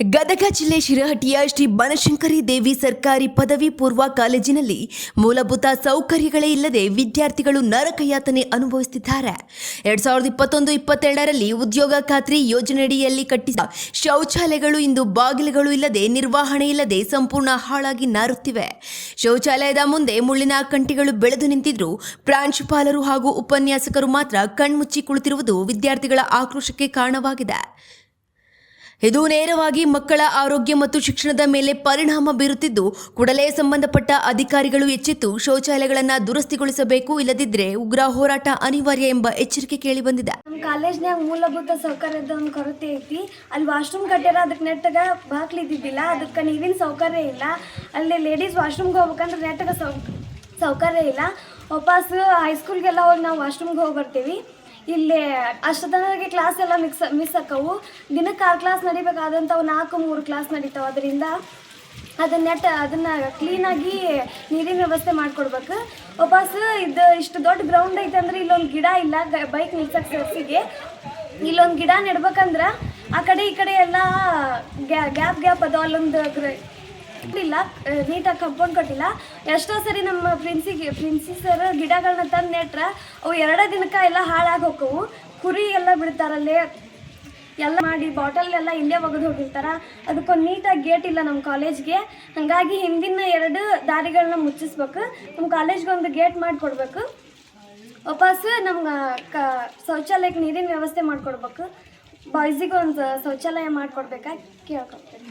ಗದಗ ಜಿಲ್ಲೆ ಶಿರಹಟ್ಟಿಯ ಶ್ರೀ ಬನಶಂಕರಿ ದೇವಿ ಸರ್ಕಾರಿ ಪದವಿ ಪೂರ್ವ ಕಾಲೇಜಿನಲ್ಲಿ ಮೂಲಭೂತ ಸೌಕರ್ಯಗಳೇ ಇಲ್ಲದೆ ವಿದ್ಯಾರ್ಥಿಗಳು ನರಕಯಾತನೆ ಅನುಭವಿಸುತ್ತಿದ್ದಾರೆ. 2021-22ರಲ್ಲಿ ಉದ್ಯೋಗ ಖಾತ್ರಿ ಯೋಜನೆಯಡಿಯಲ್ಲಿ ಕಟ್ಟಿಸಿದ ಶೌಚಾಲಯಗಳು ಇಂದು ಬಾಗಿಲುಗಳು ಇಲ್ಲದೆ ನಿರ್ವಹಣೆ ಇಲ್ಲದೆ ಸಂಪೂರ್ಣ ಹಾಳಾಗಿ ನಾರುತ್ತಿವೆ. ಶೌಚಾಲಯದ ಮುಂದೆ ಮುಳ್ಳಿನ ಕಂಟಿಗಳು ಬೆಳೆದು ನಿಂತಿದ್ರು. ಪ್ರಾಂಶುಪಾಲರು ಹಾಗೂ ಉಪನ್ಯಾಸಕರು ಮಾತ್ರ ಕಣ್ಮುಚ್ಚಿ ಕುಳಿತಿರುವುದು ವಿದ್ಯಾರ್ಥಿಗಳ ಆಕ್ರೋಶಕ್ಕೆ ಕಾರಣವಾಗಿದೆ. ಇದು ನೇರವಾಗಿ ಮಕ್ಕಳ ಆರೋಗ್ಯ ಮತ್ತು ಶಿಕ್ಷಣದ ಮೇಲೆ ಪರಿಣಾಮ ಬೀರುತ್ತಿದ್ದು, ಕೂಡಲೇ ಸಂಬಂಧಪಟ್ಟ ಅಧಿಕಾರಿಗಳು ಎಚ್ಚೆತ್ತು ಶೌಚಾಲಯಗಳನ್ನು ದುರಸ್ತಿಗೊಳಿಸಬೇಕು, ಇಲ್ಲದಿದ್ದರೆ ಉಗ್ರ ಹೋರಾಟ ಅನಿವಾರ್ಯ ಎಂಬ ಎಚ್ಚರಿಕೆ ಕೇಳಿಬಂದಿದೆ. ನಮ್ಮ ಕಾಲೇಜ್ನಾಗ ಮೂಲಭೂತ ಸೌಕರ್ಯದ ಒಂದು ಕೊರತೆ ಐತಿ. ಅಲ್ಲಿ ವಾಶ್ರೂಮ್ ಕಟ್ಟ್ಯಾರ, ಅದಕ್ಕೆ ನೆಟ್ಟಾಗ ಬಾಕ್ಲಿದ್ದಿದ್ದಿಲ್ಲ, ಅದಕ್ಕೆ ನೀರಿನ ಸೌಕರ್ಯ ಇಲ್ಲ. ಅಲ್ಲಿ ಲೇಡೀಸ್ ವಾಶ್ರೂಮ್ಗೆ ಹೋಗ್ಬೇಕಂದ್ರೆ ನೆಟ್ಟಾಗ ಸೌಕರ್ಯ ಇಲ್ಲ. ವಾಪಸ್ ಹೈಸ್ಕೂಲ್ಗೆಲ್ಲ ಹೋಗಿ ನಾವು ವಾಶ್ರೂಮ್ಗೆ ಹೋಗಿ ಬರ್ತೀವಿ. ಇಲ್ಲಿ ಅಷ್ಟೊತ್ತನಗೆ ಕ್ಲಾಸ್ ಎಲ್ಲ ಮಿಸ್ ಆಕ್ಕವು. ದಿನಕ್ಕೆ 6 ಕ್ಲಾಸ್ ನಡಿಬೇಕಾದಂಥವು 4-3 ಕ್ಲಾಸ್ ನಡೀತಾವೆ. ಅದರಿಂದ ಅದನ್ನು ಕ್ಲೀನಾಗಿ ನೀರಿನ ವ್ಯವಸ್ಥೆ ಮಾಡಿಕೊಡ್ಬೇಕು. ವಾಪಸ್ ಇಷ್ಟು ದೊಡ್ಡ ಗ್ರೌಂಡ್ ಐತೆ ಅಂದರೆ ಇಲ್ಲೊಂದು ಗಿಡ ಇಲ್ಲ, ಬೈಕ್ ನಿಲ್ಸಕ್ಕೆ ಸರ್ಸಿಗೆ. ಇಲ್ಲೊಂದು ಗಿಡ ನೆಡ್ಬೇಕಂದ್ರೆ ಆ ಕಡೆ ಈ ಕಡೆ ಎಲ್ಲ ಗ್ಯಾಪ್ ಅದು. ಅಲ್ಲೊಂದು ಇಲ್ಲ, ನೀಟಾಗಿ ಕಂಪೌಂಡ್ ಕಟ್ಟಿಲ್ಲ. ಎಷ್ಟೋ ಸರಿ ನಮ್ಮ ಪ್ರಿನ್ಸಿ ಸರ್ ಗಿಡಗಳನ್ನ ತಂದು ನೆಟ್ರ ಅವು 2 ದಿನಕ್ಕೆ ಎಲ್ಲ ಹಾಳಾಗಿ ಹೋಕ್ಕವು. ಕುರಿ ಎಲ್ಲ ಬಿಡ್ತಾರಲ್ಲೇ ಎಲ್ಲ ಮಾಡಿ ಬಾಟಲ್ ಎಲ್ಲ ಇಲ್ಲೇ ಒಗೆದು ಹೋಗಿರ್ತಾರೆ. ಅದಕ್ಕೊಂದು ನೀಟಾಗಿ ಗೇಟ್ ಇಲ್ಲ ನಮ್ಮ ಕಾಲೇಜ್ಗೆ. ಹಾಗಾಗಿ ಹಿಂದಿನ 2 ದಾರಿಗಳನ್ನ ಮುಚ್ಚಿಸ್ಬೇಕು. ನಮ್ಮ ಕಾಲೇಜ್ಗೆ ಒಂದು ಗೇಟ್ ಮಾಡಿಕೊಡ್ಬೇಕು. ವಾಪಸ್ ನಮ್ಗೆ ಶೌಚಾಲಯಕ್ಕೆ ನೀರಿನ ವ್ಯವಸ್ಥೆ ಮಾಡಿಕೊಡ್ಬೇಕು. ಬಾಯ್ಸಿಗೆ ಒಂದು ಶೌಚಾಲಯ ಮಾಡಿಕೊಡ್ಬೇಕಾಗಿ ಕೇಳ್ಕೊಳ್ತೀನಿ.